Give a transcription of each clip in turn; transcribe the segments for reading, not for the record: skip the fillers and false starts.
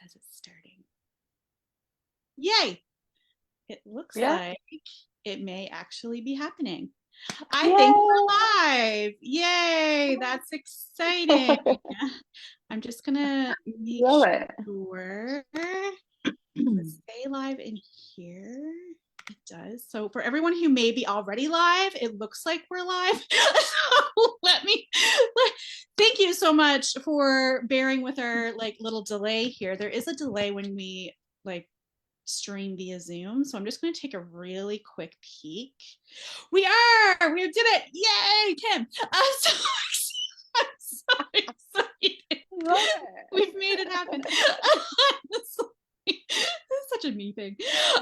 says it's starting. Yay! It looks Yeah. like it may actually be happening. I think Yay. we're live. Yay! That's exciting. I'm just gonna make Love it. sure. Does it say live in here? It does. So for everyone who may be already live, it looks like we're live. So thank you so much for bearing with our like little delay here. There is a delay when we like stream via Zoom. So I'm just going to take a really quick peek. We did it. Yay, Kim. So, I'm so excited. Love it. We've made it happen. This is such a me thing.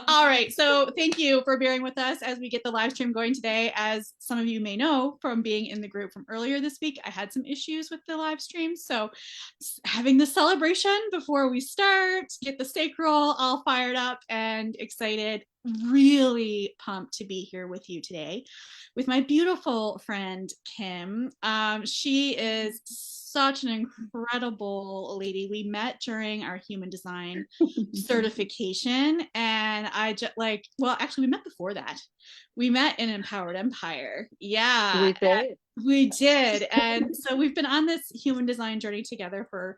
All right. So thank you for bearing with us as we get the live stream going today. As some of you may know from being in the group from earlier this week, I had some issues with the live stream. So having the celebration before we start, get the steak roll all fired up and excited. Really pumped to be here with you today with my beautiful friend Kim. She is such an incredible lady. We met during our human design certification, and I just like, well, actually, we met before that. We met in Empowered Empire. Yeah, We did. we did. And so we've been on this human design journey together for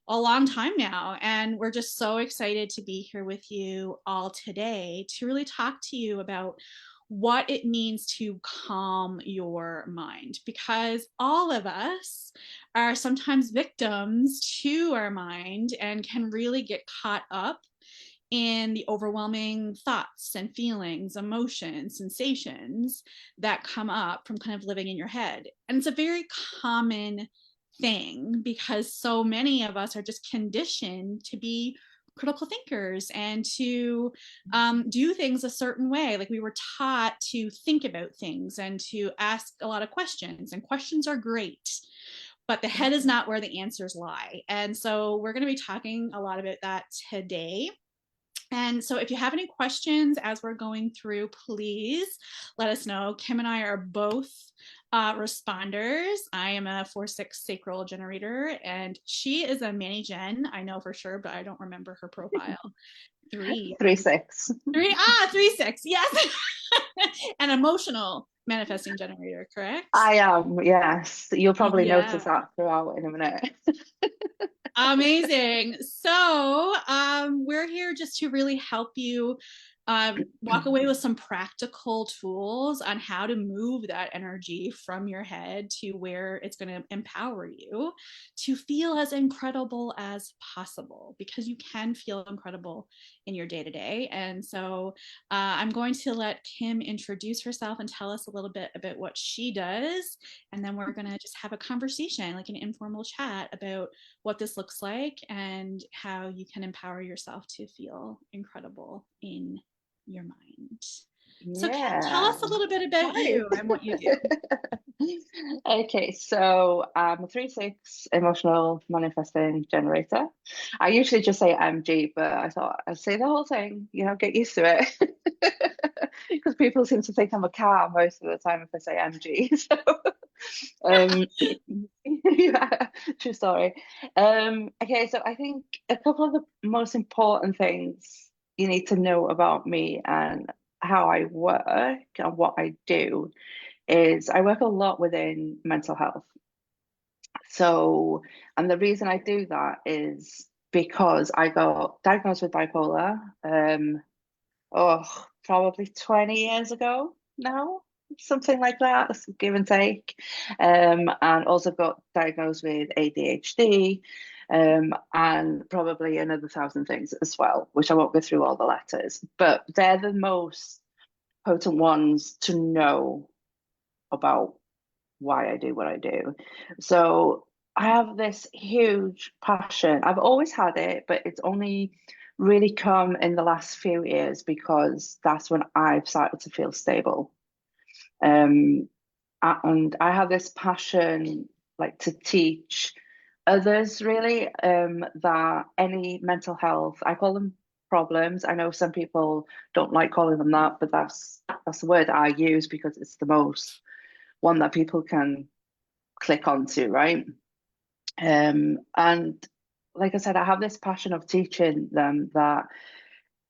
a long time now. And we're just so excited to be here with you all today to really talk to you about what it means to calm your mind, because all of us are sometimes victims to our mind and can really get caught up in the overwhelming thoughts and feelings, emotions, sensations that come up from kind of living in your head. And it's a very common thing because so many of us are just conditioned to be critical thinkers and to do things a certain way. Like we were taught to think about things and to ask a lot of questions, and questions are great, but the head is not where the answers lie. And so we're going to be talking a lot about that today. And so if you have any questions as we're going through, please let us know. Kim and I are both responders. I am a 4/6 sacral generator, and she is a Manny Gen. I know for sure, but I don't remember her profile. 3. 3/6. 3/6. Yes. An emotional manifesting generator, correct? I am, yes. You'll probably Yeah. notice that throughout in a minute. Amazing. So we're here just to really help you walk away with some practical tools on how to move that energy from your head to where it's going to empower you to feel as incredible as possible, because you can feel incredible in your day to day. And so I'm going to let Kim introduce herself and tell us a little bit about what she does. And then we're going to just have a conversation, like an informal chat about what this looks like and how you can empower yourself to feel incredible in your mind. So, Kim, tell Yeah. us a little bit about Hi. you and what you do. Okay, so I'm a 3/6 emotional manifesting generator. I usually just say MG, but I thought I'd say the whole thing, get used to it. Because people seem to think I'm a car most of the time if I say MG. So, um, yeah, true story. Okay, so I think a couple of the most important things you need to know about me and how I work and what I do is I work a lot within mental health. So, and the reason I do that is because I got diagnosed with bipolar, probably 20 years ago now, something like that, give and take. And also got diagnosed with ADHD, and probably another thousand things as well, which I won't go through all the letters, but they're the most potent ones to know about why I do what I do. So I have this huge passion. I've always had it, but it's only really come in the last few years because that's when I've started to feel stable. Um, and I have this passion, like to teach others, really, that any mental health, I call them problems. I know some people don't like calling them that, but that's the word I use because it's the most one that people can click onto, right? And like I said, I have this passion of teaching them that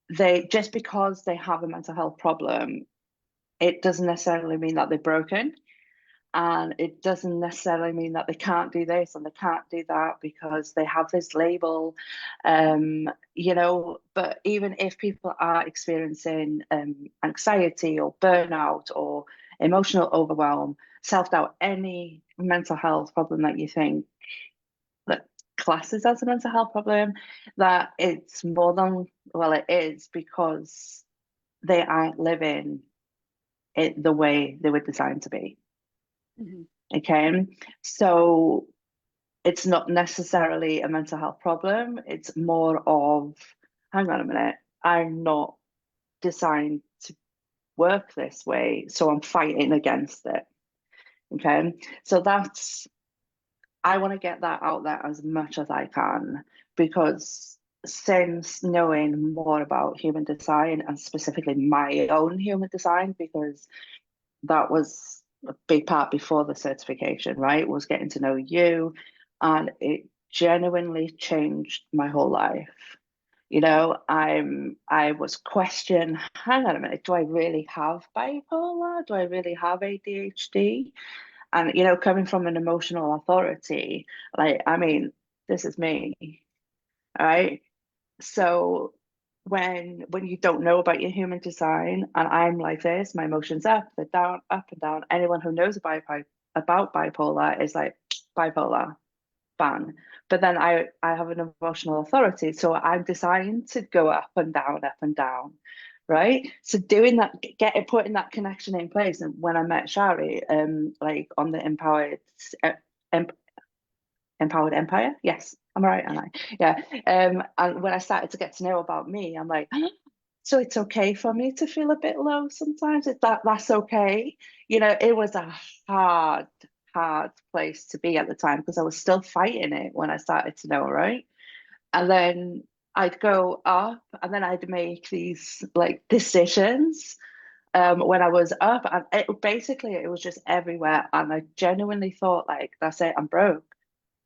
they, just because they have a mental health problem, it doesn't necessarily mean that they're broken. And it doesn't necessarily mean that they can't do this and they can't do that because they have this label. But even if people are experiencing anxiety or burnout or emotional overwhelm, self-doubt, any mental health problem that you think that classes as a mental health problem, that it's more than, well, it is, because they aren't living it the way they were designed to be. Mhm. Okay. So it's not necessarily a mental health problem. It's more of, hang on a minute, I'm not designed to work this way, so I'm fighting against it. Okay. So that's, I want to get that out there as much as I can, because since knowing more about human design, and specifically my own human design, because that was a big part before the certification, right? Was getting to know you, and it genuinely changed my whole life. I was questioning, hang on a minute, do I really have bipolar? Do I really have ADHD? And coming from an emotional authority, like, I mean, this is me, all right? So when you don't know about your human design, and I'm like this, my emotions up, they're down, up and down. Anyone who knows about bipolar is like bipolar, bang. But then I have an emotional authority, so I'm designed to go up and down, right? So doing that, putting that connection in place. And when I met Shari, like on the Empowered Empire. Yes, I'm right, aren't I? Yeah. And when I started to get to know about me, I'm like, so it's okay for me to feel a bit low sometimes. That's okay. It was a hard, hard place to be at the time, because I was still fighting it when I started to know, right? And then I'd go up, and then I'd make these like decisions when I was up, and it was just everywhere. And I genuinely thought, like, that's it, I'm broke.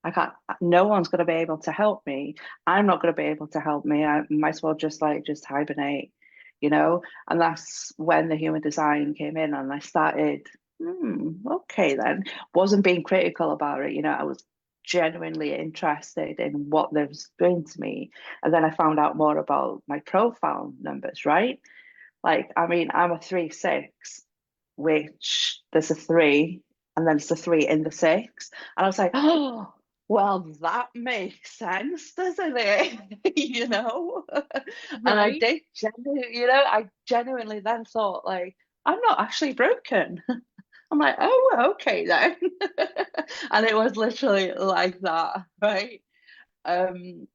I can't, no one's going to be able to help me. I'm not going to be able to help me. I might as well just hibernate, you know? And that's when the human design came in, and I started, okay, then. Wasn't being critical about it. I was genuinely interested in what they was doing to me. And then I found out more about my profile numbers, right? Like, I mean, I'm a 3-6, which there's a three, and then it's a three in the six. And I was like, oh, well, that makes sense, doesn't it? And Right. I genuinely then thought, like, I'm not actually broken. I'm like, oh, okay then. And it was literally like that, right? Um,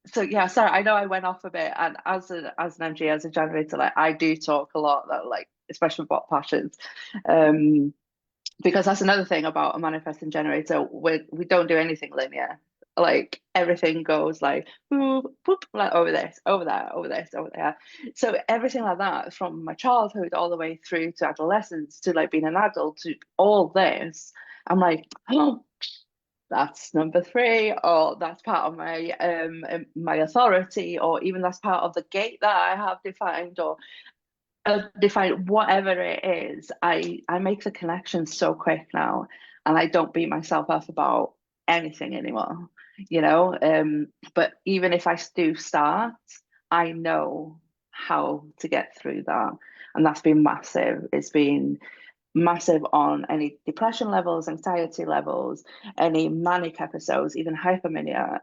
so yeah, sorry, I know I went off a bit, and as an MG, as a generator, like, I do talk a lot, that, like, especially about passions, um, because that's another thing about a manifesting generator. We don't do anything linear. Like, everything goes like boop, boop, like, over this, over that, over this, over there. So everything like that, from my childhood all the way through to adolescence, to like being an adult, to all this, I'm like, oh, that's number three, or that's part of my authority, or even that's part of the gate that I have defined, or defined, whatever it is. I make the connection so quick now, and I don't beat myself up about anything anymore. But even if I do start, I know how to get through that, and that's been massive. It's been massive on any depression levels, anxiety levels, any manic episodes, even hypermania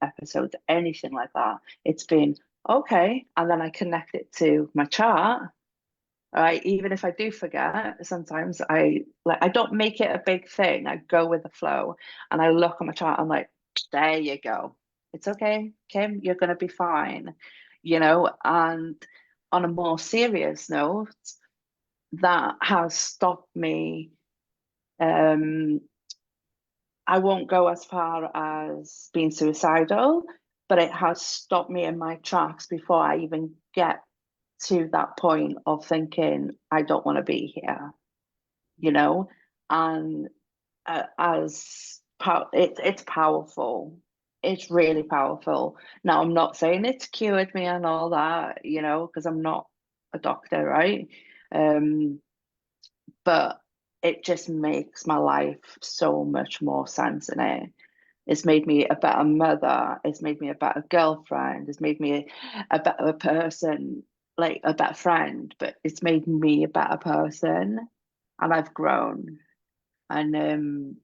episodes, anything like that. It's been okay. And then I connect it to my chart. Right. Even if I do forget, sometimes I don't make it a big thing. I go with the flow, and I look on my chart. I'm like, there you go. It's okay, Kim, you're gonna be fine. And on a more serious note, that has stopped me. Um, I won't go as far as being suicidal, but it has stopped me in my tracks before I even get to that point of thinking, I don't want to be here, you know? And it's powerful. it's really powerful. Now, I'm not saying it's cured me and all that, because I'm not a doctor, right? Um, but it just makes my life so much more sense in it. It's made me a better mother. It's made me a better girlfriend. It's made me a better person, like a better friend, but it's made me a better person, and I've grown. And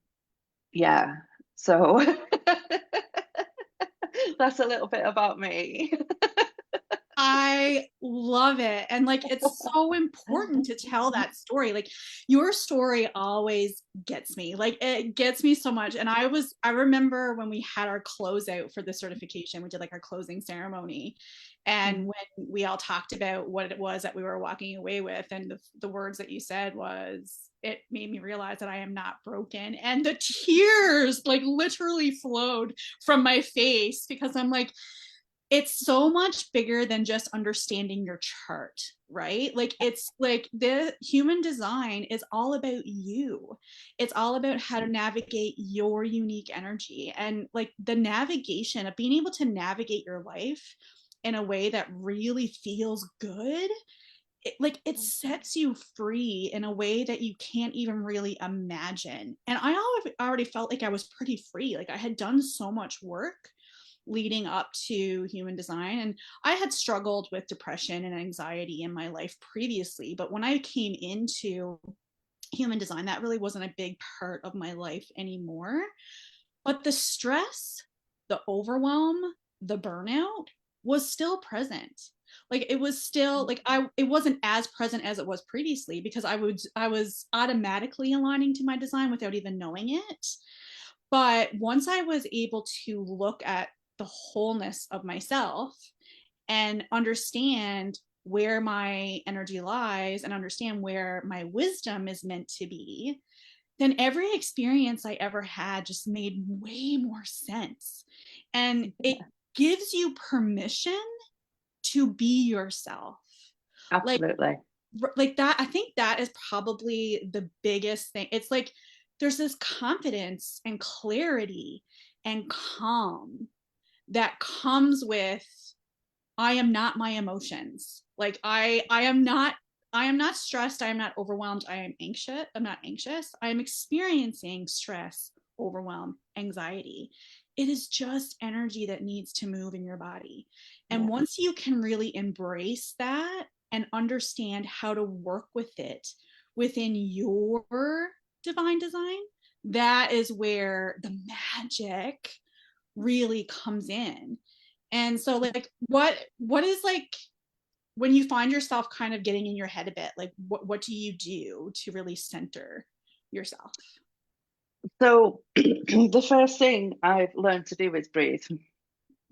yeah, so that's a little bit about me. I love it. And like, it's so important to tell that story. Like, your story always gets me. Like, it gets me so much. And I remember when we had our closeout for the certification, we did like our closing ceremony. And when we all talked about what it was that we were walking away with, and the words that you said was, it made me realize that I am not broken. And the tears like literally flowed from my face because I'm like, it's so much bigger than just understanding your chart, right? Like, it's like the human design is all about you. It's all about how to navigate your unique energy, and like the navigation of being able to navigate your life in a way that really feels good. It sets you free in a way that you can't even really imagine. And I already felt like I was pretty free. Like, I had done so much work leading up to human design, and I had struggled with depression and anxiety in my life previously, but when I came into human design, that really wasn't a big part of my life anymore. But the stress, the overwhelm, the burnout was still present. Like, it was still like, it wasn't as present as it was previously, because I was automatically aligning to my design without even knowing it. But once I was able to look at the wholeness of myself and understand where my energy lies and understand where my wisdom is meant to be, then every experience I ever had just made way more sense. And it gives you permission to be yourself. Like, Absolutely. like that, I think that is probably the biggest thing. It's like there's this confidence and clarity and calm that comes with, I am not my emotions. Like, I am not stressed, I am not overwhelmed, I am anxious. I'm not anxious. I am experiencing stress, overwhelm, anxiety. It is just energy that needs to move in your body. And Yeah, once you can really embrace that and understand how to work with it within your divine design, that is where the magic really comes in. And so, like, what is like, when you find yourself kind of getting in your head a bit, like, what do you do to really center yourself? so the first thing I've learned to do is breathe.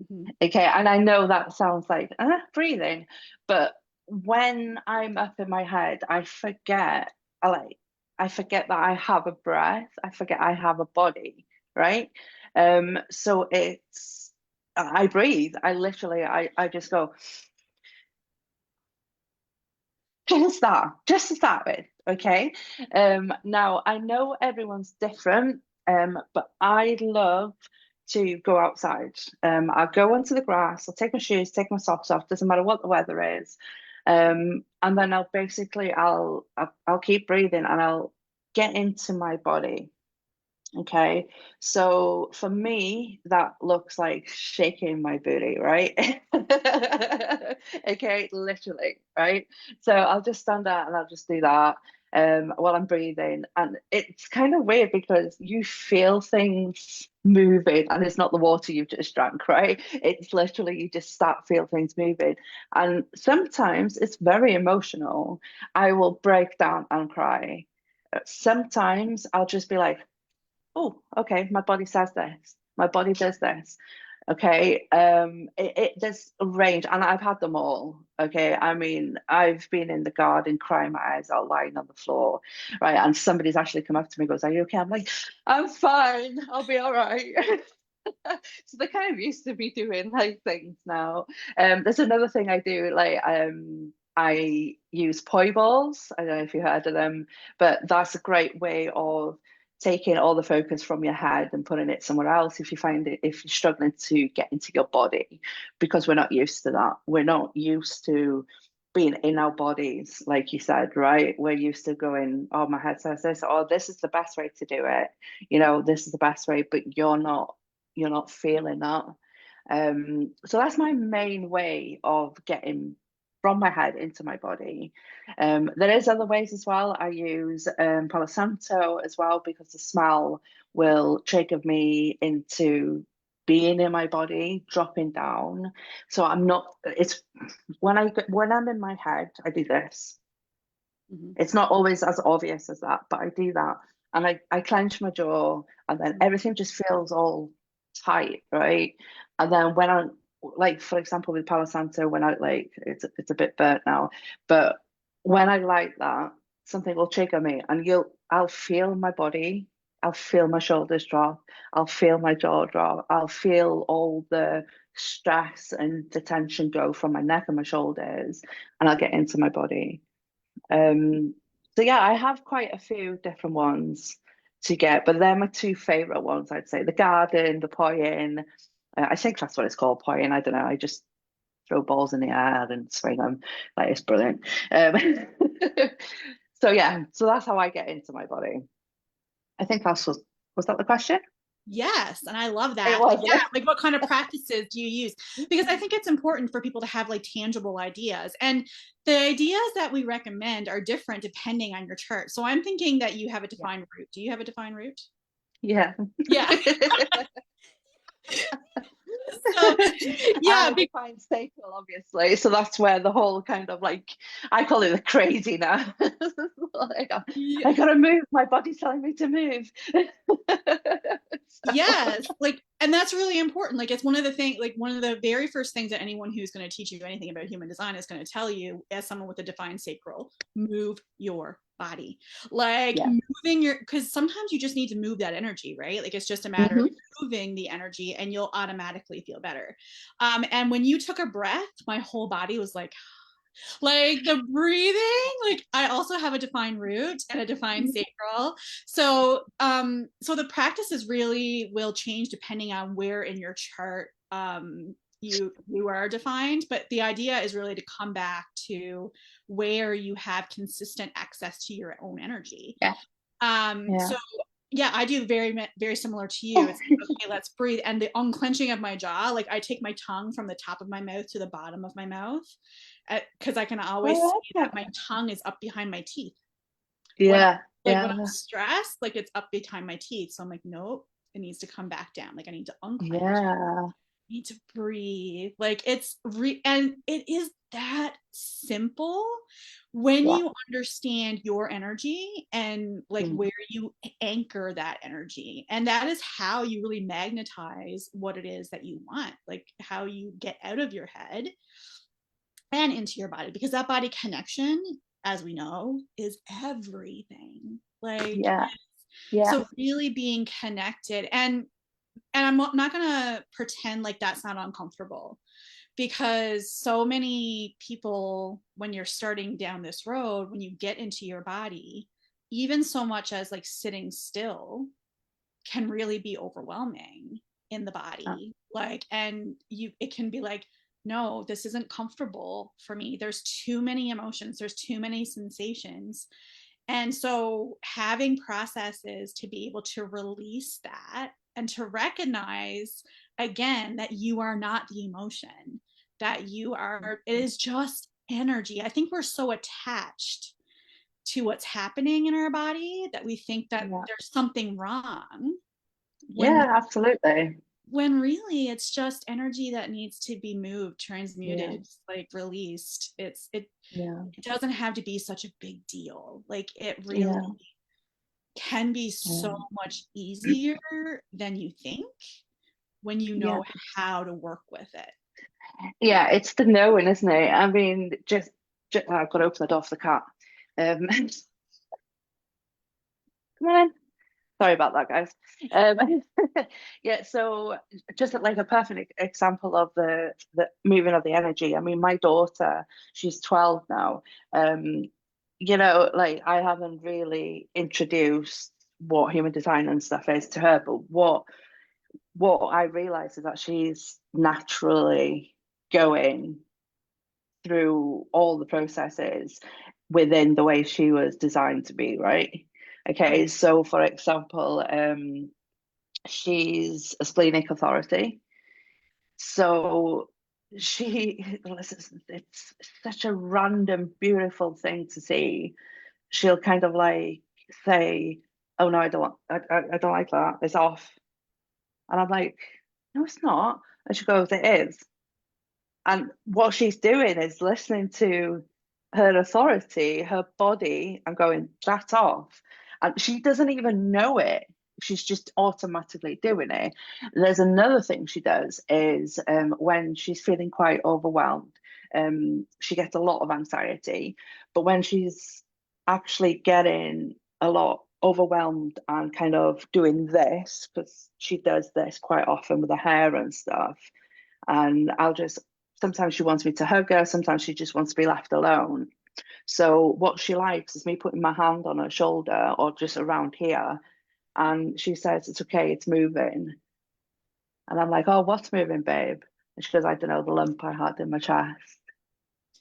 Mm-hmm. Okay, and I know that sounds like breathing, but when I'm up in my head, I like, I forget that I have a breath. I forget I have a body, right? So I breathe. I just go, just to start with, okay? Now I know everyone's different, but I love to go outside. I'll go onto the grass, I'll take my shoes, take my socks off, doesn't matter what the weather is. And then I'll keep breathing and I'll get into my body. Okay, so for me, that looks like shaking my booty, right? Okay, literally, right? So I'll just stand out and I'll just do that while I'm breathing. And it's kind of weird because you feel things moving, and it's not the water you've just drank, right? It's literally you just start feel things moving. And sometimes it's very emotional. I will break down and cry. Sometimes I'll just be like, oh, okay, my body says this, my body does this. Okay, there's a range, and I've had them all. Okay, I mean, I've been in the garden crying my eyes out, lying on the floor, right? And somebody's actually come up to me and goes, "Are you okay?" I'm like, "I'm fine, I'll be all right." So they're kind of used to me doing like things now. There's another thing I do, like I use poi balls. I don't know if you heard of them, but that's a great way of taking all the focus from your head and putting it somewhere else if you find it, if you're struggling to get into your body, because we're not used to that. We're not used to being in our bodies, like you said, right? We're used to going, oh, my head says this, or this is the best way to do it, this is the best way, but you're not feeling that. So that's my main way of getting from my head into my body. There is other ways as well. I use Palo Santo as well, because the smell will trigger me into being in my body, dropping down. So I'm not. It's when I'm in my head, I do this. Mhm. It's not always as obvious as that, but I do that, and I clench my jaw, and then everything just feels all tight, right? And then when I'm like, for example, with Palo Santo, when I like, it's a bit burnt now, but when I like that, something will trigger me, and I'll feel my body, I'll feel my shoulders drop, I'll feel my jaw drop, I'll feel all the stress and the tension go from my neck and my shoulders, and I'll get into my body. Um, so yeah, I have quite a few different ones to get, but they're my two favorite ones, I'd say. The garden, the poying. I think that's what it's called, poying. I don't know. I just throw balls in the air and swing them. Like, it's brilliant. Um, so yeah, so that's how I get into my body. I think that's was that the question? Yes, and I love It that. Like, was, yeah, like what kind of practices do you use? Because I think it's important for people to have like tangible ideas. And the ideas that we recommend are different depending on your chart. So I'm thinking that you have a yeah. defined root. Do you have a defined root? Yeah. Yeah. So yeah, And a defined staple, obviously. So that's where the whole kind of like, I call it the crazy now. Like, I gotta move. My body's telling me to move. yes, like, and that's really important. Like, it's one of the things, like, one of the very first things that anyone who's going to teach you anything about human design is going to tell you, as someone with a defined sacral, move your body. Like, Yeah. moving your, because sometimes you just need to move that energy, right? Like, it's just a matter of Hmm. moving the energy and you'll automatically feel better. And when you took a breath, my whole body was like the breathing, like I also have a defined root and a defined sacral. So the practices really will change depending on where in your chart you are defined, but the idea is really to come back to where you have consistent access to your own energy. Yeah. Yeah. So yeah, I do very similar to you. It's like, okay, let's breathe. And the unclenching of my jaw, like I take my tongue from the top of my mouth to the bottom of my mouth, because I can always I see like that my it. tongue is up behind my teeth. When Yeah. when I'm Yeah. stressed, like it's up behind my teeth. So I'm like, nope, it needs to come back down. Like I need to unclench, Yeah. need to breathe. Like and it is that simple when Yeah. you understand your energy and like Mm. where you anchor that energy. And that is how you really magnetize what it is that you want, like how you get out of your head and into your body, because that body connection, as we know, is everything. Like, Yeah. Yeah. so really being connected, and I'm not gonna pretend like that's not uncomfortable, because so many people, when you're starting down this road, when you get into your body, even so much as like sitting still can really be overwhelming in the Uh, body. Like, and it can be like, no, this isn't comfortable for me. There's too many emotions, there's too many sensations. And so having processes to be able to release that and to recognize again that you are not the emotion, that you are, it is just energy. I think we're so attached to what's happening in our body that we think that yeah. there's something wrong, when Yeah. Absolutely. really it's just energy that needs to be moved, Yeah. transmuted, like released. Yeah. It doesn't have to be such a big deal. Like it really Yeah. can be so Yeah. much easier than you think when you Yeah. know how to work with it. Yeah. It's the knowing, isn't it? I mean, I've got to open the door for the cat. Come on. Sorry about that, guys. Um, yeah, so just like a perfect example of the moving of the energy. I mean, my daughter, she's 12 now. Like I haven't really introduced what human design and stuff is to her, but what I realize is that she's naturally going through all the processes within the way she was designed to be, right? Okay, so for example, she's a splenic authority. So it's such a random, beautiful thing to see. She'll kind of like say, "Oh no, I don't like that. It's off." And I'm like, "No, it's not." And she goes, "It is." And what she's doing is listening to her authority, her body, and going, "That's off." And she doesn't even know it. She's just automatically doing it. There's another thing she does is when she's feeling quite overwhelmed, she gets a lot of anxiety. But when she's actually getting a lot overwhelmed and kind of doing this, because she does this quite often with her hair and stuff, and I'll just sometimes she wants me to hug her, sometimes she just wants to be left alone. So what she likes is me putting my hand on her shoulder or just around here, and she says it's okay, it's moving. And I'm like, "Oh, what's moving, babe?" And she goes, "I don't know, the lump I had in my chest."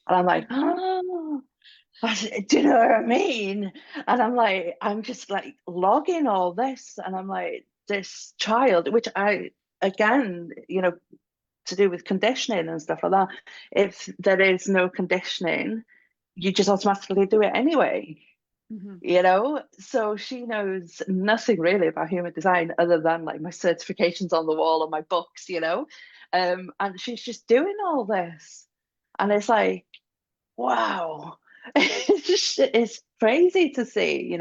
And I'm like, "Oh, do you know what I mean?" And I'm like, I'm just like logging all this, and I'm like, this child, which I again, to do with conditioning and stuff like that. If there is no conditioning, you just automatically do it anyway, Mhm. So she knows nothing really about human design other than like my certifications on the wall and my books. And she's just doing all this, and it's like, wow. It's crazy to see.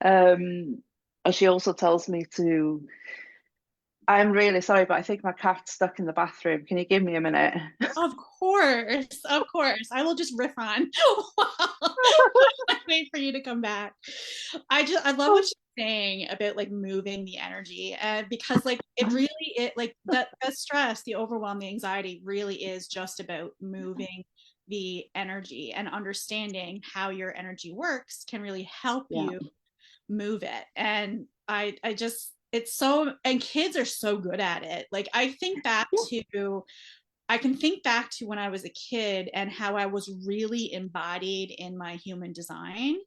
And she also tells me to, "I'm really sorry, but I think my cat's stuck in the bathroom. Can you give me a minute?" Of course, of course. I will just riff on while I wait for you to come back. I love what you're saying about like moving the energy, and because like it like that the stress, the overwhelm, the anxiety really is just about moving the energy, and understanding how your energy works can really help Yeah. you move it. And I just it's so, and kids are so good at it. Like Yeah. I can think back to when I was a kid and how I was really embodied in my human design,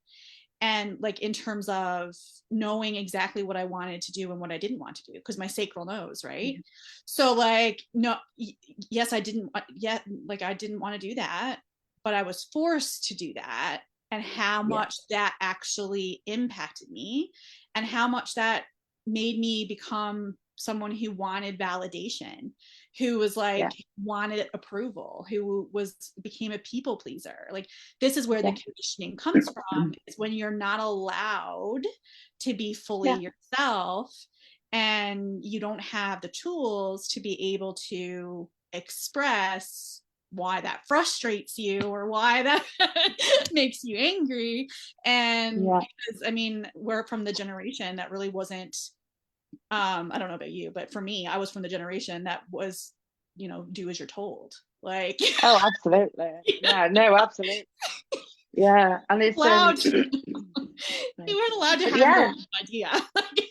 and like in terms of knowing exactly what I wanted to do and what I didn't want to do, because my sacral knows, right? Mhm. So like no, yes, I didn't yet, like I didn't want to do that, but I was forced to do that, and how Yeah. much that actually impacted me, and how much that made me become someone who wanted validation, who was Yeah. like wanted approval, who was became a people pleaser. Like this is where the Yeah. conditioning comes from, is when you're not allowed to be fully Yeah. yourself, and you don't have the tools to be able to express why that frustrates you or why that makes you angry. And Yeah. because I mean, we're from the generation that really wasn't, I don't know about you, but for me, I was from the generation that was, do as you're told. Like Oh, absolutely. Yeah. No, absolutely. Yeah. And it's allowed you Thank weren't you. allowed to have your Yeah. own idea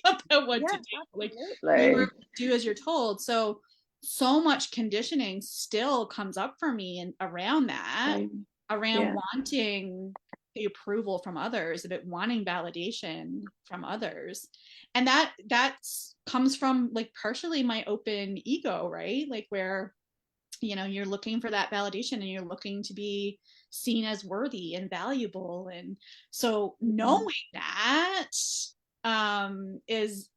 about what to Yeah. do. Like you were Absolutely. do as you're told. So much conditioning still comes up for me and around that, Same. around Yeah. wanting the approval from others, about wanting validation from others. And that comes from like partially my open ego, right? Like where you're looking for that validation, and you're looking to be seen as worthy and valuable. And so Yeah. knowing that is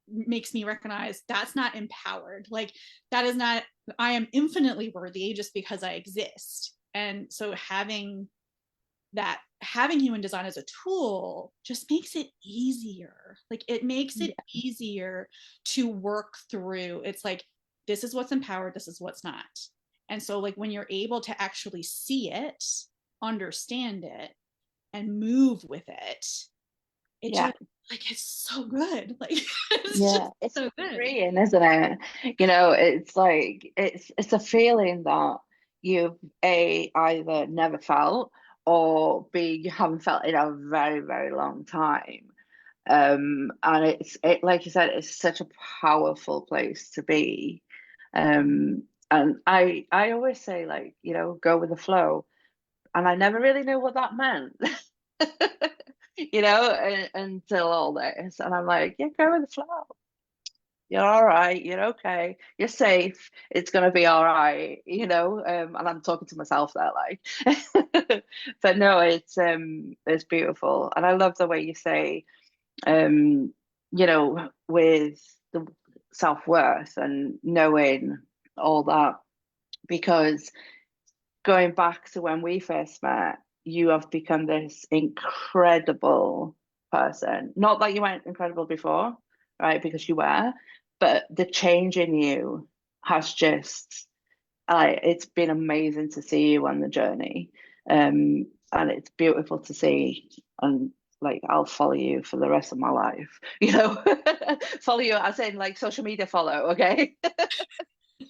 makes me recognize that's not empowered. Like that is not, I am infinitely worthy just because I exist. And so having human design as a tool just makes it easier. Like it makes it Yeah. easier to work through. It's like, this is what's empowered, this is what's not. And so like when you're able to actually see it, understand it, and move with it, it Yeah. just, like it's so good. Like it's Yeah. just It's so good. freeing, isn't it? It's like it's a feeling that you've either never felt, or B, you haven't felt in a very, very long time. And like you said, it's such a powerful place to be. And I always say, like, go with the flow, and I never really knew what that meant. Until all this, and I'm like, yeah, go with the flow. You're all right. You're okay. You're safe. It's gonna be all right. And I'm talking to myself there, like. But no, it's beautiful, and I love the way you say, with the self-worth and knowing all that, because going back to when we first met, you have become this incredible person. Not that you weren't incredible before, right? Because you were, but the change in you has just, it's been amazing to see you on the journey. And it's beautiful to see. And like, I'll follow you for the rest of my life, follow you as in like social media follow, okay?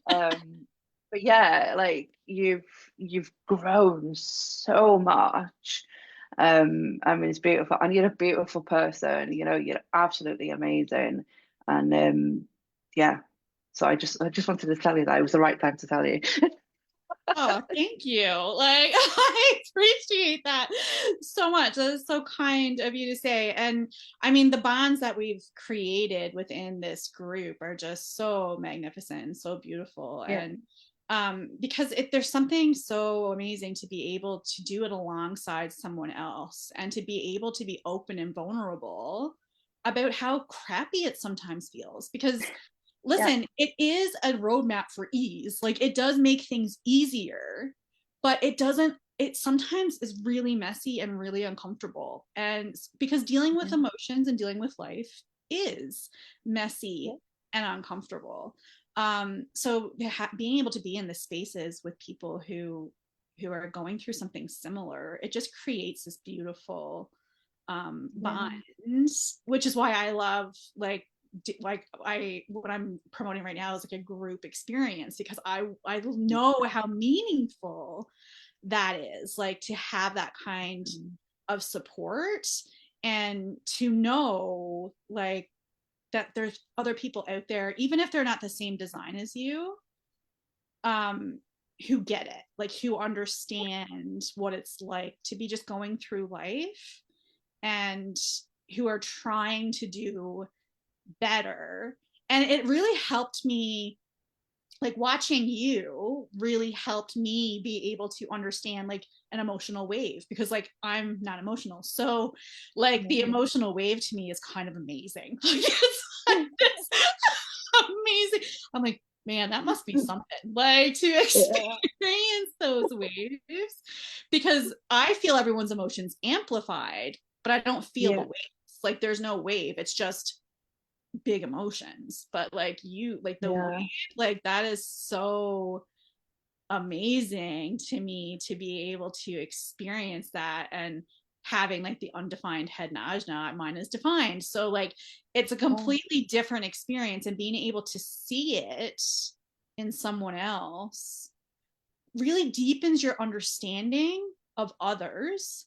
But yeah, like you've grown so much. I mean, it's beautiful, and you're a beautiful person. You're absolutely amazing, and yeah. So I just wanted to tell you that it was the right time to tell you. Oh, thank you. Like, I appreciate that so much. That is so kind of you to say. And I mean, the bonds that we've created within this group are just so magnificent and so beautiful. Yeah. And because there's something so amazing to be able to do it alongside someone else and to be able to be open and vulnerable about how crappy it sometimes feels. Because Yeah. listen, it is a roadmap for ease. Like it does make things easier, but it doesn't, it sometimes is really messy and really uncomfortable. And because dealing with Mhm. emotions and dealing with life is Yeah. messy and uncomfortable. So being able to be in the spaces with people who are going through something similar, it just creates this beautiful bond, Yeah. which is why I love I what I'm promoting right now is like a group experience, because I know how meaningful that is, like to have that kind Mhm. of support and to know like that there's other people out there, even if they're not the same design as you, um who get it, like who understand what it's like to be just going through life and who are trying to do better. And it really helped me, like watching you really helped me be able to understand like an emotional wave, because like I'm not emotional. So like the Yeah. emotional wave to me is kind of amazing. It's like this amazing. I'm like, man, that must be something like to Yeah. experience those waves, because I feel everyone's emotions amplified, but I don't feel the Yeah. waves. Like there's no wave. It's just big emotions. But like you, like the wave, Yeah. like that is so amazing to me to be able to experience that. And having like the undefined head and ajna, mine is defined, so like it's a Oh, completely different experience, and being able to see it in someone else really deepens your understanding of others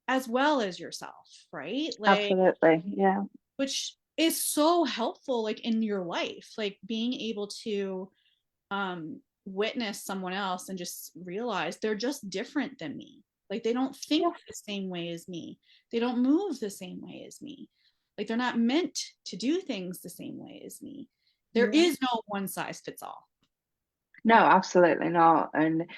as well as yourself, right? Like, absolutely. Yeah. which is so helpful like in your life, like being able to witness someone else and just realize they're just different than me. Like they don't Yeah. think the same way as me. They don't move the same way as me. Like they're not meant to do things the same way as me. There Yeah. is no one size fits all. No, absolutely not. And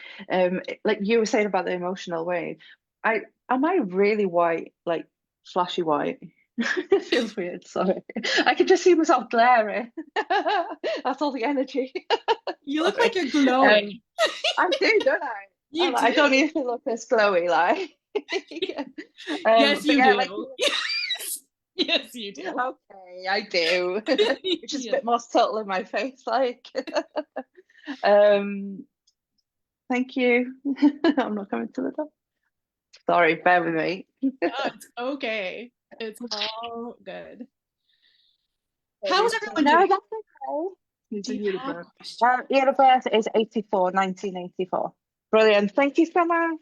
like you were saying about the emotional wave, I am I really white, like flashy white? It feels weird, sorry. I can just see myself glaring. That's all the energy. You look like Sorry. you're glowing. Um, I do, don't I? You I don't do. need to look as glowy, like. Yeah. Yes, But you yeah, like do. Yes, you do. okay, I do. Which is a Yes. bit more subtle in my face, like. Um, Thank you. I'm not coming to the top. Sorry, bear with me. No, it's okay. It's all good. How is Sorry. everyone No, doing? that's okay. He's Do a you have universe. questions? Year of birth is 84, 1984. Brilliant. Thank you so much.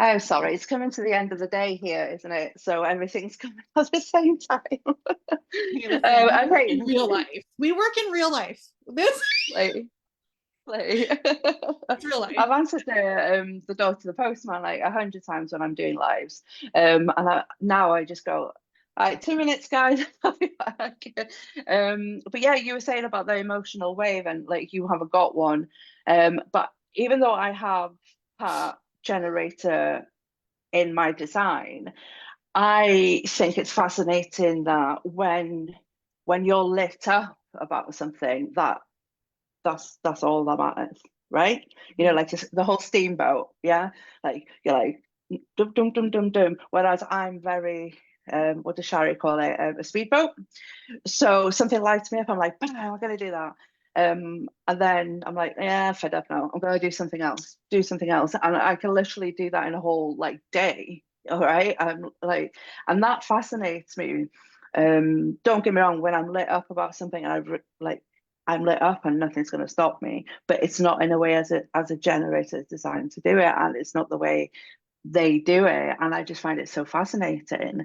Oh, sorry, it's coming to the end of the day here, isn't it? So everything's coming at the same time. Hey, listen, we work Okay, in real life. We work in real life. This like, like is real life. I've answered the door to the postman like 100 times when I'm doing lives, and now I just go, all right, 2 minutes, guys. I'll be back. But yeah, you were saying about the emotional wave, and like you haven't got one, but even though I have that generator in my design, I think it's fascinating that when you're lit up about something, that's all that matters, right? You know, Mhm. like just the whole steamboat, yeah. Like you're like dum dum dum dum dum. Whereas I'm very what does Shari call it? A speedboat. So something lights me up. I'm like, bam, I'm gonna do that. And then I'm like, yeah, fed up now. I'm gonna do something else. Do something else, and I can literally do that in a whole like day. All right, I'm like, and that fascinates me. Don't get me wrong. When I'm lit up about something, like I'm lit up and nothing's going to stop me. But it's not in a way as a generator is designed to do it, and it's not the way they do it. And I just find it so fascinating.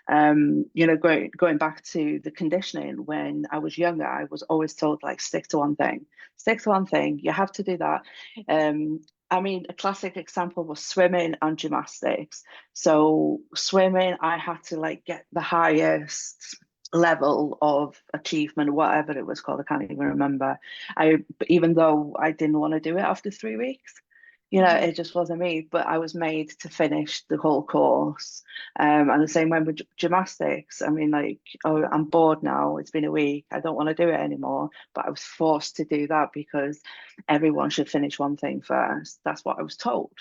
You know, going back to the conditioning when I was younger, I was always told like stick to one thing, stick to one thing. You have to do that. I mean, a classic example was swimming and gymnastics. So swimming, I had to like get the highest level of achievement, whatever it was called. I can't even remember. I even though I didn't want to do it after 3 weeks, you know, Mhm. it just wasn't me. But I was made to finish the whole course. And the same went with gymnastics. I mean, like, oh, I'm bored now. It's been a week. I don't want to do it anymore. But I was forced to do that because everyone should finish one thing first. That's what I was told.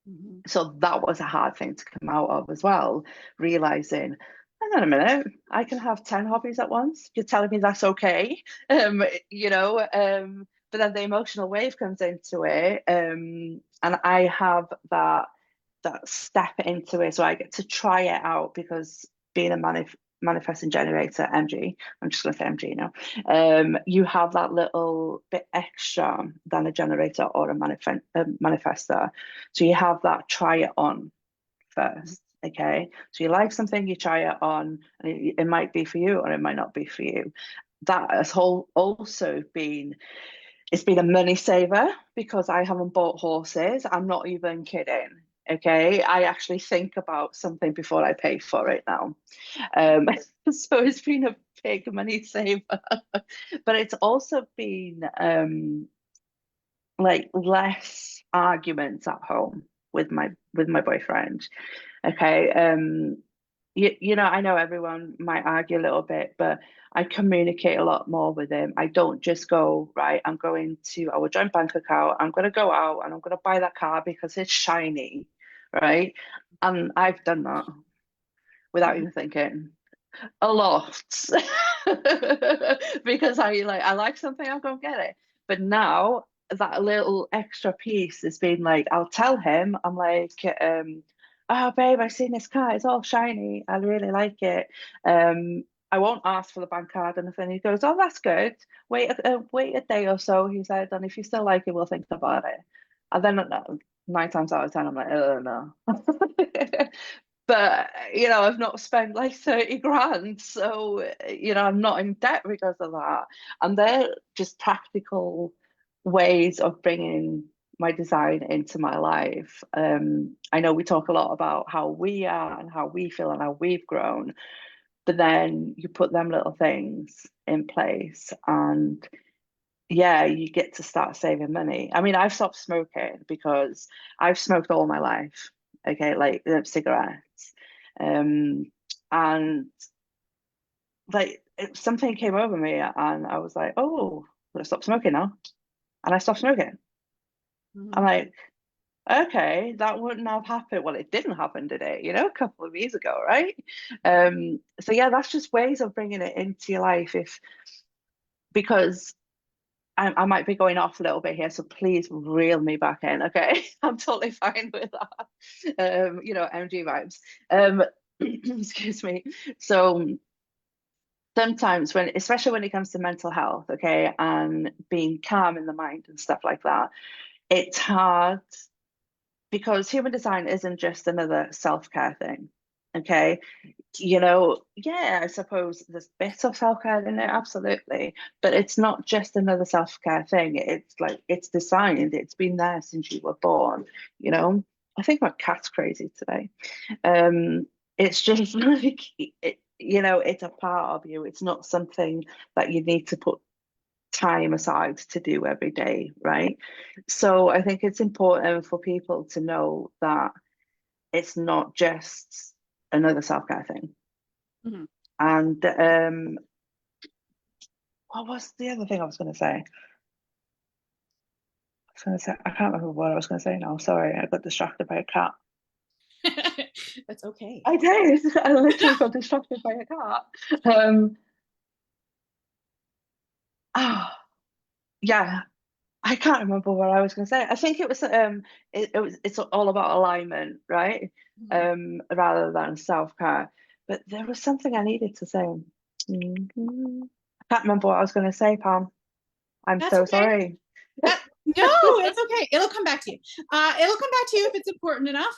Mhm. So that was a hard thing to come out of as well, realizing, hang on a minute, I can have 10 hobbies at once. You're telling me that's okay. You know, but then the emotional wave comes into it. And I have that step into it. So I get to try it out because being a manifesting generator, MG, I'm just going to say MG now, you have that little bit extra than a generator or a manifester. So you have that try it on first. Okay. So you like something, you try it on, and it might be for you or it might not be for you. That has also been it's been a money saver because I haven't bought horses. I'm not even kidding. Okay. I actually think about something before I pay for it now. Um, so it's been a big money saver. But it's also been like less arguments at home with my boyfriend. Okay. You know, I know everyone might argue a little bit, but I communicate a lot more with him. I don't just go, right, I'm going to our joint bank account, I'm going to go out and I'm going to buy that car because it's shiny, right? And I've done that without Mhm. even thinking a lot because I like something, I'll go get it. But now that little extra piece has been like, I'll tell him, I'm like, oh babe, I've seen this car, it's all shiny, I really like it. I won't ask for the bank card or anything. He goes, oh, that's good. Wait a day or so. He said, and if you still like it, we'll think about it. And then 9 times out of 10, I'm like, oh no. But you know, I've not spent like 30 grand, so you know, I'm not in debt because of that. And they're just practical ways of bringing my design into my life. I know we talk a lot about how we are and how we feel and how we've grown, but then you put them little things in place and yeah, you get to start saving money. I mean, I've stopped smoking because I've smoked all my life, okay, like cigarettes. Um, and like something came over me and I was like, oh, I'm gonna stop smoking now. And I stopped smoking. I'm Mhm. like, okay, that wouldn't have happened. Well, it didn't happen, did it? You know, a couple of years ago, right? So yeah, that's just ways of bringing it into your life if because I might be going off a little bit here, so please reel me back in, okay? I'm totally fine with that. You know, MG vibes. Um, excuse me. So sometimes when, especially when it comes to mental health, okay, and being calm in the mind and stuff like that, it's hard because human design isn't just another self-care thing. Okay. You know, yeah, I suppose there's bits of self-care in it, absolutely. But it's not just another self-care thing. It's like it's designed, it's been there since you were born, you know. I think my cat's crazy today. It's just like you know, it's a part of you. It's not something that you need to put time aside to do every day, right? So I think it's important for people to know that it's not just another self-care thing. Mhm. And what was the other thing I was going to say? I can't remember what I was going to say now. Sorry, I got distracted by a cat. That's okay. I did. I literally got distracted by a cat. Ah, yeah. I can't remember what I was going to say. I think it was it's all about alignment, right? Mhm. Rather than self-care. But there was something I needed to say. I can't remember what I was going to say, Pam. I'm That's so okay. sorry. That no, it's okay. It'll come back to you. It'll come back to you if it's important enough.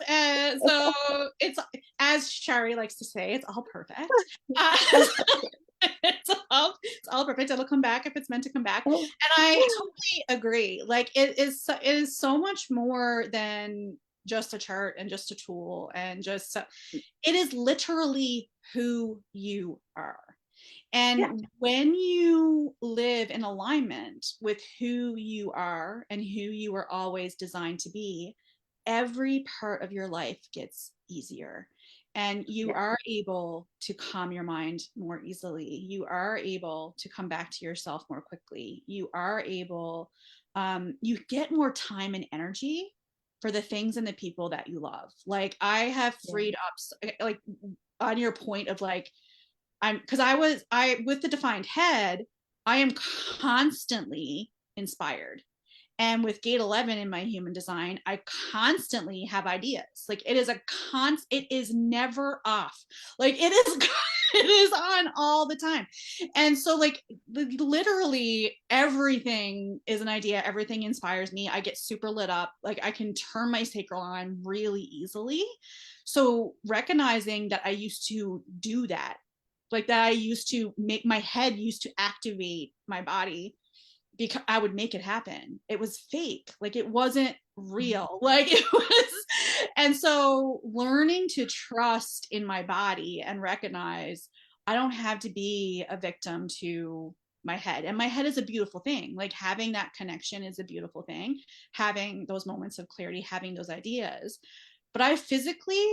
So it's, as Shari likes to say, it's all perfect. Uh, it's all perfect. It'll come back if it's meant to come back. And I totally agree. Like it is so much more than just a chart and just a tool and just it is literally who you are. Yeah, And when you live in alignment with who you are and who you were always designed to be, every part of your life gets easier. And you yeah, are able to calm your mind more easily. You are able to come back to yourself more quickly. You are able, you get more time and energy for the things and the people that you love. Like I have yeah, freed up, like on your point of like, I'm because I with the defined head, I am constantly inspired. And with gate 11 in my human design, I constantly have ideas. Like it is never off. Like it is it is on all the time. And so like literally everything is an idea, everything inspires me. I get super lit up. Like I can turn my sacral on really easily. So recognizing that I used to do that, like that I used to make my head used to activate my body because I would make it happen. It was fake. Like it wasn't real. Like it was. And so learning to trust in my body and recognize I don't have to be a victim to my head. And my head is a beautiful thing. Like having that connection is a beautiful thing. Having those moments of clarity, having those ideas. But I physically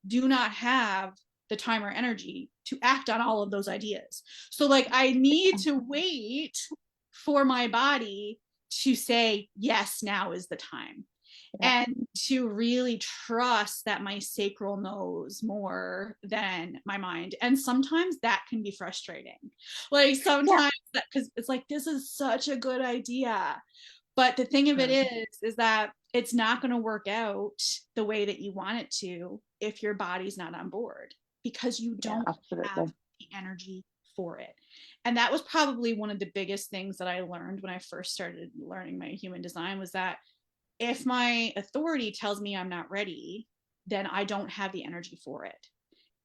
do not have the time or energy to act on all of those ideas. So like I need to wait for my body to say, yes, now is the time. yeah, And to really trust that my sacral knows more than my mind. And sometimes that can be frustrating. Like yeah. sometimes that, because it's like, this is such a good idea. But the thing of it is that it's not going to work out the way that you want it to if your body's not on board because you Yeah, don't have absolutely. the energy for it. And that was probably one of the biggest things that I learned when I first started learning my human design was that if my authority tells me I'm not ready, then I don't have the energy for it.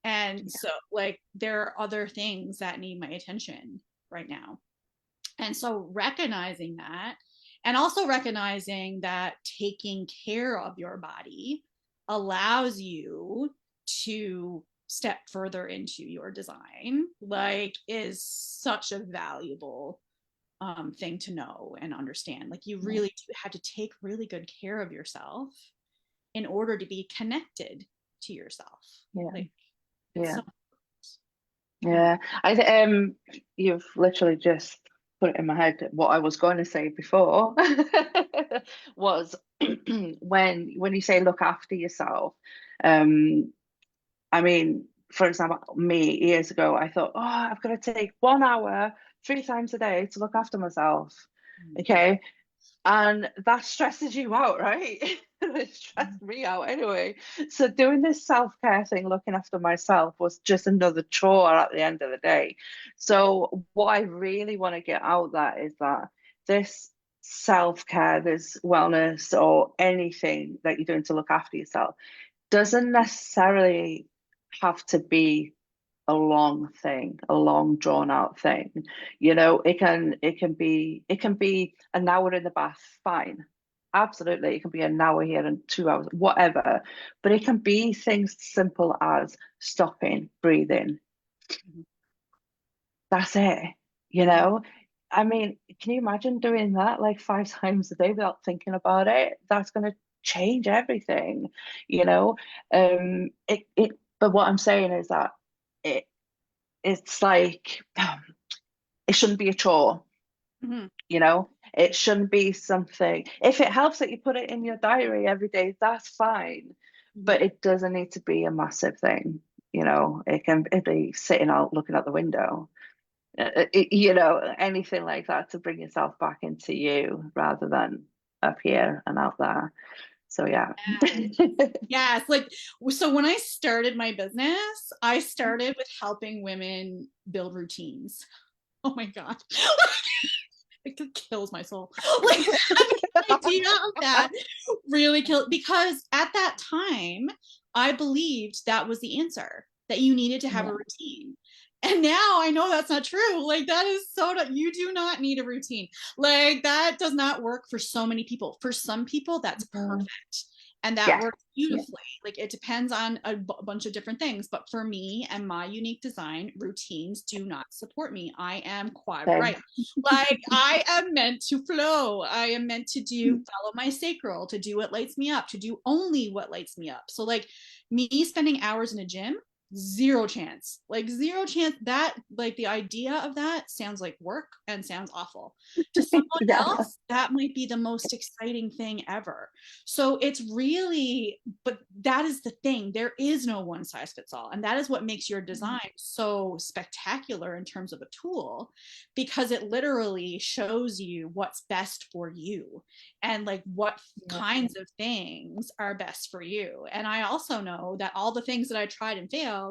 And Yeah, so, like, there are other things that need my attention right now. And so recognizing that and also recognizing that taking care of your body allows you to step further into your design, like, is such a valuable thing to know and understand. Like, you yeah, really do have to take really good care of yourself in order to be connected to yourself. yeah, Like, it's yeah. so, yeah. Yeah. You've literally just put it in my head. What I was going to say before was when you say look after yourself, um, I mean, for example, me years ago, I thought, oh, I've got to take 1 hour 3 times a day to look after myself. Okay. And that stresses you out, right? It stressed me out anyway. So doing this self-care thing, looking after myself, was just another chore at the end of the day. So what I really want to get out of that is that this self-care, there's wellness, or anything that you're doing to look after yourself, doesn't necessarily have to be a long thing, a long drawn out thing. It can be an hour in the bath, fine. Absolutely. It can be an hour here and 2 hours, whatever. But it can be things simple as stopping, breathing. Mhm. That's it, you Mhm. know? I mean, can you imagine doing that like 5 times a day without thinking about it? That's going to change everything, you know? But what I'm saying is that it it's like it shouldn't be a chore, Mhm. you know? It shouldn't be something. If it helps that you put it in your diary every day, that's fine. But Mhm. it doesn't need to be a massive thing, you know? It be sitting out looking out the window, anything like that to bring yourself back into you rather than up here and out there. So yeah. Yes. Yes. Like, so when I started my business, I started with helping women build routines. Oh my God. It kills my soul. Like, the idea of that really killed, because at that time, I believed that was the answer, that you needed to have a Yeah. routine. And now I know that's not true. Like, that is so, you do not need a routine. Like, that does not work for so many people. For some people, that's Mhm. perfect. And that Yeah. works Yeah. beautifully. Like, it depends on a bunch of different things. But for me and my unique design, routines do not support me. I am quad Same. right. Like, I am meant to flow. I am meant to do follow my sacral, to do what lights me up, to do only what lights me up. So like me spending hours in a gym, zero chance. Like zero chance. That, like, the idea of that sounds like work and sounds awful. To someone Yeah. else, that might be the most exciting thing ever. So it's really, but that is the thing. There is no one size fits all. And that is what makes your design so spectacular in terms of a tool, because it literally shows you what's best for you and like what Yeah. kinds of things are best for you. And I also know that all the things that I tried and failed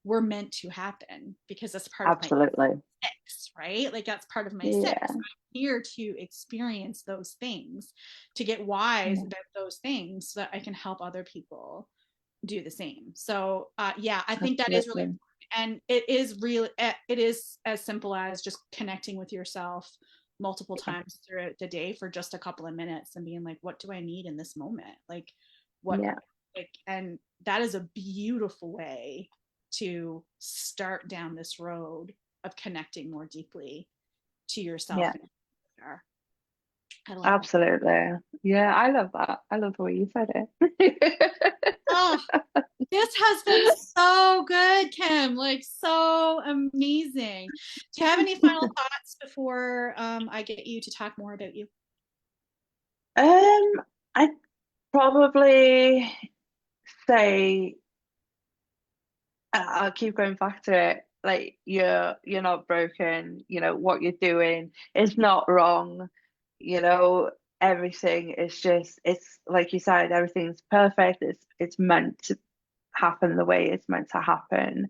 were meant to happen because that's part of my Absolutely. six, right? Like that's part of my six. Yeah. I'm here to experience those things, to get wise Yeah. about those things so that I can help other people do the same. So yeah, I think that is really Absolutely. important. And it is really, it is as simple as just connecting with yourself multiple times throughout the day for just a couple of minutes and being like, what do I need in this moment? Like what, Yeah. like, and that is a beautiful way to start down this road of connecting more deeply to yourself Yeah. and who you are. I love that. Absolutely. Yeah, I love that. I love the way you said it. Oh, this has been so good, Kim. Like, so amazing. Do you have any final thoughts before I get you to talk more about you? Um, I'd probably say I'll keep going back to it. Like you're not broken. What you're doing is not wrong. You know everything is just it's like you said. Everything's perfect. It's meant to happen the way it's meant to happen.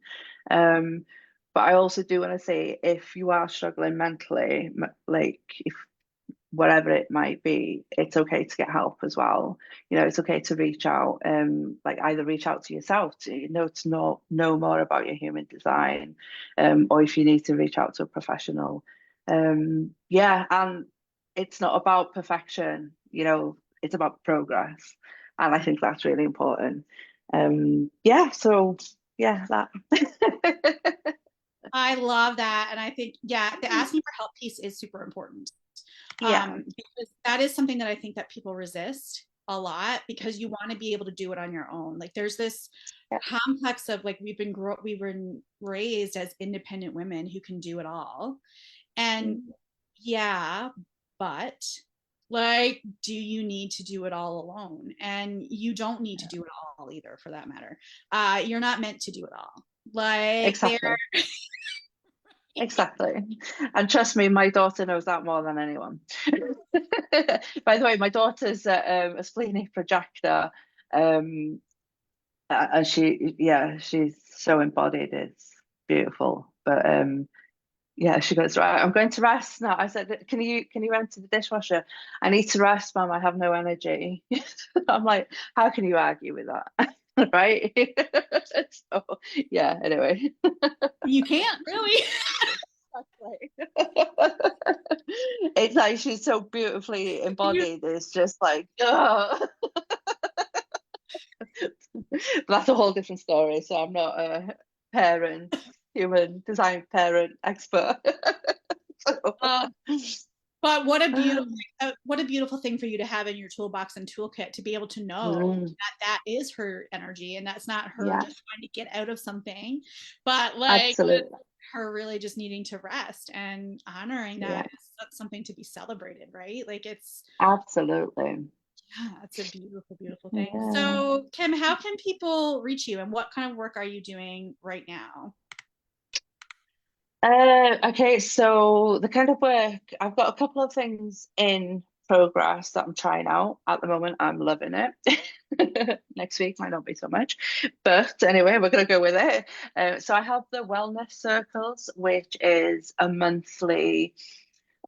Um, but I also do want to say if you are struggling mentally, like if whatever it might be, it's okay to get help as well. It's okay to reach out, like either reach out to yourself to know more about your human design, or if you need to reach out to a professional. Yeah, and it's not about perfection, it's about progress. And I think that's really important. Yeah, so yeah, that. I love that. And I think, yeah, the asking for help piece is super important. Yeah. Because that is something that I think that people resist a lot because you want to be able to do it on your own. Like there's this Yeah. complex of like we've been raised as independent women who can do it all. And yeah, but like, do you need to do it all alone? And you don't need to do it all either, for that matter. You're not meant to do it all. Like there. Exactly. Exactly. And trust me, my daughter knows that more than anyone. By the way, my daughter's a splenic projector. Um, and she's so embodied. It's beautiful. But Yeah, she goes, right, I'm going to rest now. I said, can you empty the dishwasher? I need to rest, Mum. I have no energy. I'm like, how can you argue with that? Right? So yeah, anyway. You can't really. It's like she's so beautifully You, embodied. It's just like, ugh. That's a whole different story. So I'm not a parent, human design parent expert. So, uh, but what a beautiful thing for you to have in your toolbox and toolkit to be able to know mm, that that is her energy and that's not her yeah, just trying to get out of something, but like absolutely. her really just needing to rest and honoring Yeah, that is that's something to be celebrated, right? Like it's absolutely. yeah, it's a beautiful, beautiful thing. Yeah. So, Kim, how can people reach you and what kind of work are you doing right now? Okay, so the kind of work, I've got a couple of things in progress that I'm trying out at the moment. I'm loving it. Next week might not be so much, but anyway, we're going to go with it. So I have the Wellness Circles, which is a monthly,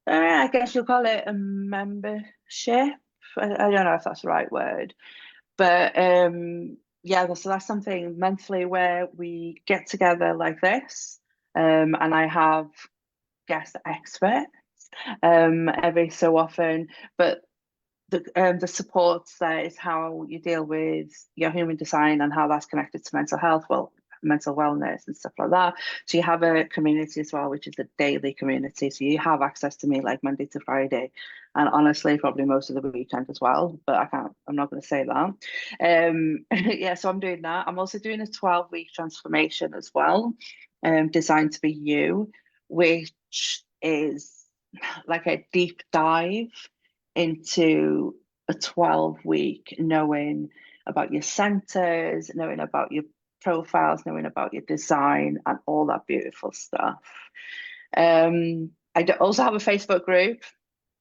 I guess you'll call it a membership. I don't know if that's the right word, but yeah, so that's something monthly where we get together like this, and I have guest experts every so often. But the support there is how you deal with your human design and how that's connected to mental health, well, mental wellness and stuff like that. So you have a community as well, which is a daily community. So you have access to me like Monday to Friday, and honestly, probably most of the weekend as well. But I'm not going to say that. Yeah, so I'm doing that. I'm also doing a 12-week transformation as well, designed to be you, which is like a deep dive into a 12-week knowing about your centers, knowing about your profiles, knowing about your design, and all that beautiful stuff. Also have a Facebook group.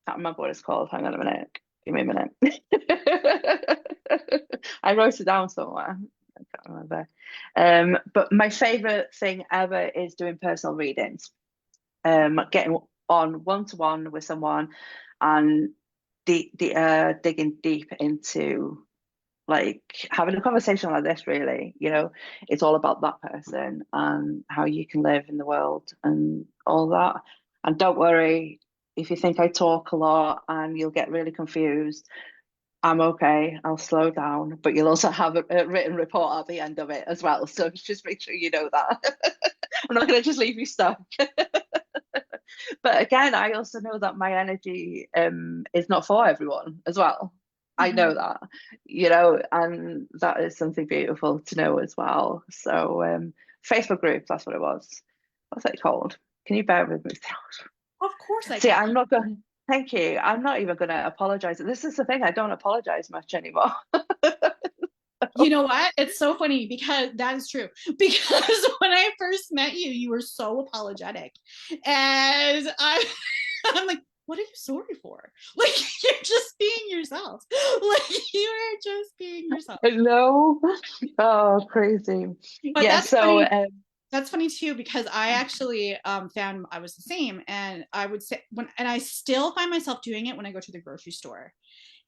Can't remember what it's called. Hang on a minute. Give me a minute. I wrote it down somewhere. I can't remember. But my favorite thing ever is doing personal readings. Getting on one-to-one with someone and digging deep into like having a conversation like this, really. It's all about that person and how you can live in the world and all that. And don't worry if you think I talk a lot and you'll get really confused. I'm okay. I'll slow down, but you'll also have a written report at the end of it as well. So just make sure you know that. I'm not going to just leave you stuck. But again, I also know that my energy is not for everyone as well. I know Mhm. that, and that is something beautiful to know as well. So Facebook group, that's what it was. What's it called? Can you bear with me? Of course I See, can. I'm not going. Thank you. I'm not even going to apologize. This is the thing. I don't apologize much anymore. You know what? It's so funny because that is true. Because when I first met you, you were so apologetic. And I'm like, what are you sorry for? Like, you're just being yourself. Like, you are just being yourself. No. Oh, crazy. But Yeah. So, that's funny too because I actually found I was the same, and I would say and I still find myself doing it when I go to the grocery store.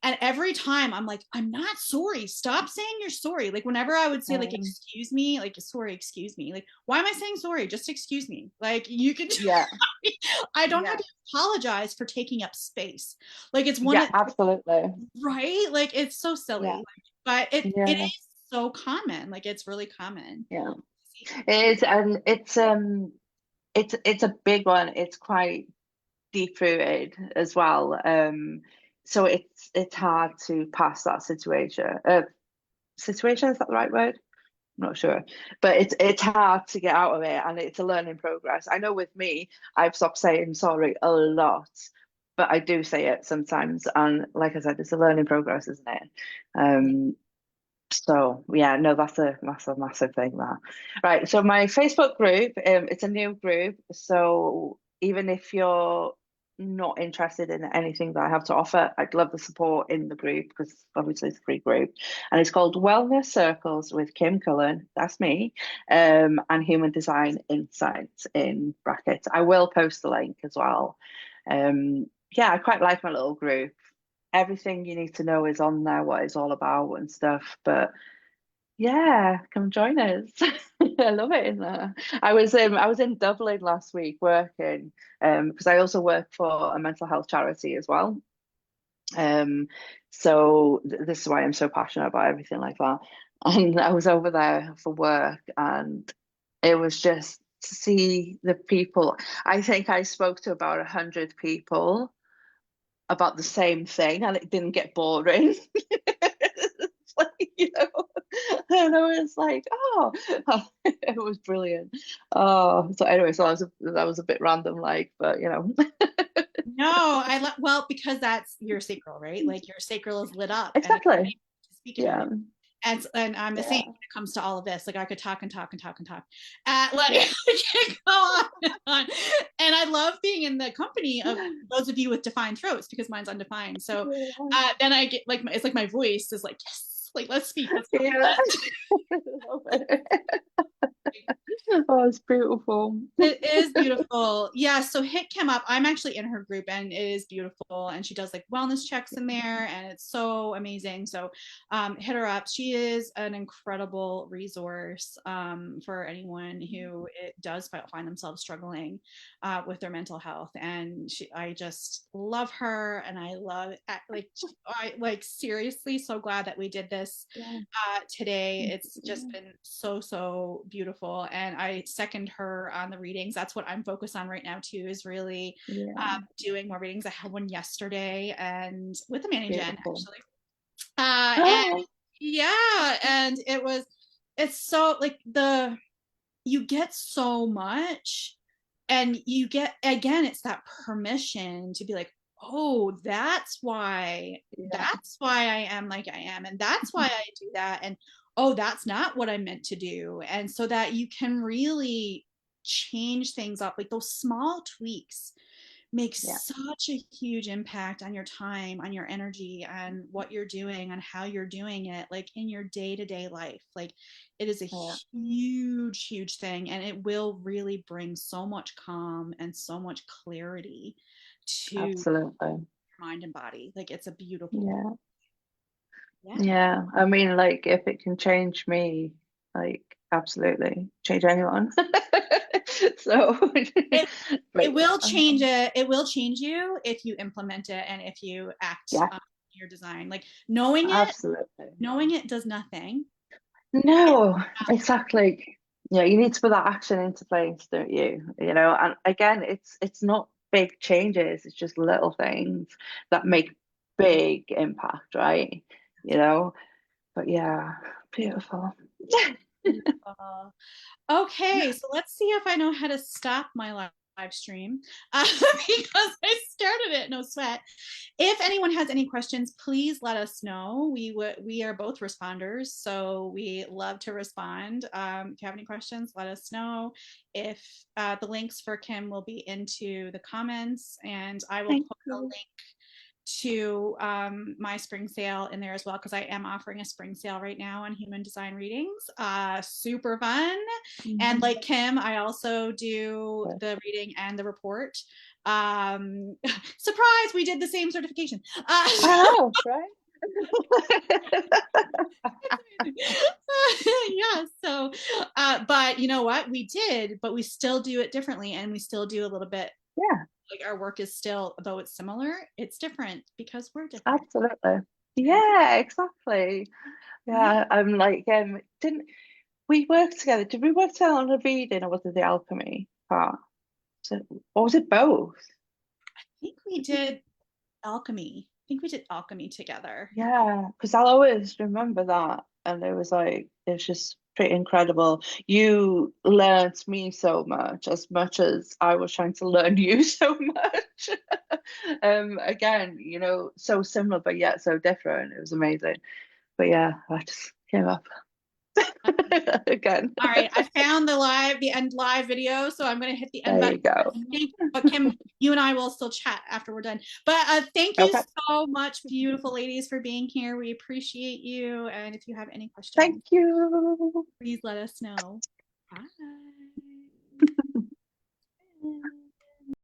And every time I'm like, I'm not sorry. Stop saying you're sorry. Like whenever I would say like, um, excuse me, like sorry, excuse me. Like, why am I saying sorry? Just excuse me. Like you could yeah, I don't have yeah, to apologize for taking up space. Like it's one yeah, of absolutely. right? Like it's so Yeah, silly. But it yeah, is so common. Like it's really common. yeah. It is, and it's a big one. It's quite deep rooted as well. So it's hard to pass that situation. Situation, is that the right word? I'm not sure, but it's hard to get out of it, and it's a learning progress. I know with me, I've stopped saying sorry a lot, but I do say it sometimes, and like I said, it's a learning progress, isn't it? So yeah, no, that's a massive, massive thing that. Right. So my Facebook group, it's a new group. So even if you're not interested in anything that I have to offer, I'd love the support in the group because obviously it's a free group. And it's called Wellness Circles with Kim Cullen, that's me, and Human Design Insights in brackets. I will post the link as well. Yeah, I quite like my little group. Everything you need to know is on there, what it's all about and stuff. But yeah, come join us. I love it in there. I was in Dublin last week working because I also work for a mental health charity as well. Um so this is why I'm so passionate about everything like that. And I was over there for work and it was just to see the people. I think I spoke to about 100 people about the same thing and it didn't get boring. It's like, and I was like, oh, it was brilliant. Oh, so anyway, so that was a bit random, like, but No, well, because that's your sacral, right? Like your sacral is lit up and it's exactly. ready to speak into Yeah, it. And I'm the same yeah, when it comes to all of this. Like I could talk and talk and talk and talk. Like yeah. I can go on and on. And I love being in the company of those of you with defined throats because mine's undefined. So then I get like it's like my voice is like, yes, like let's speak, let's talk. Yeah. I love it. Oh, it's beautiful. It is beautiful. Yeah. So hit Kim up. I'm actually in her group and it is beautiful. And she does like wellness checks in there and it's so amazing. So hit her up. She is an incredible resource for anyone who it does find themselves struggling with their mental health. And I just love her and I love like, I like seriously so glad that we did this Yeah. today. It's just been so beautiful. And I second her on the readings. That's what I'm focused on right now, too, is really Yeah. doing more readings. I had one yesterday and with Amanda and Jen, Beautiful. actually. And Oh, yeah, and it's so like you get so much and you get again it's that permission to be like, oh, yeah. that's why I am like I am and that's why I do that, and oh, that's not what I meant to do, and so that you can really change things up, like those small tweaks make Yeah. such a huge impact on your time, on your energy, on what you're doing, on how you're doing it, like in your day-to-day life. Like it is a Yeah. huge thing and it will really bring so much calm and so much clarity to your Absolutely. mind and body. Like it's a beautiful thing. Yeah. Yeah. Yeah. I mean, like, if it can change me, like, absolutely change anyone. So, It but it will yeah. change it. It will change you if you implement it and if you act Yeah, your design. Like knowing it does nothing. It, no, exactly. Yeah, you need to put that action into place, don't you? And again, it's not big changes, it's just little things that make big impact, right? You know, but yeah, beautiful. beautiful. Okay, so let's see if I know how to stop my live stream because I started it no sweat. If anyone has any questions, please let us know. We are both responders, so we love to respond. If you have any questions, let us know. If the links for Kim will be into the comments, and I will Thank put a you. link to my spring sale in there as well because I am offering a spring sale right now on human design readings. Super fun. And Mhm. like Kim, I also do the reading and the report. Surprise, we did the same certification. I know, right? Yeah, so but you know what, we did, but we still do it differently and we still do a little bit Yeah, like our work is still, though it's similar, it's different because we're different. absolutely. And Yeah, exactly. yeah, Yeah, I'm like, didn't we work together? Did we work together on the reading or was it the alchemy part? So, or was it both? I think we did alchemy. I think we did alchemy together. Yeah, because I'll always remember that. And it was like, it's just pretty incredible. You learned me so much as I was trying to learn you so much. Again, so similar, but yet so different. It was amazing. But yeah, I just came up. Again. All right, I found the end live video, so I'm going to hit the end There button. you go. But Kim, you and I will still chat after we're done. But thank you Okay. so much, beautiful ladies, for being here. We appreciate you. And if you have any Thank questions, you. please let us know. Bye.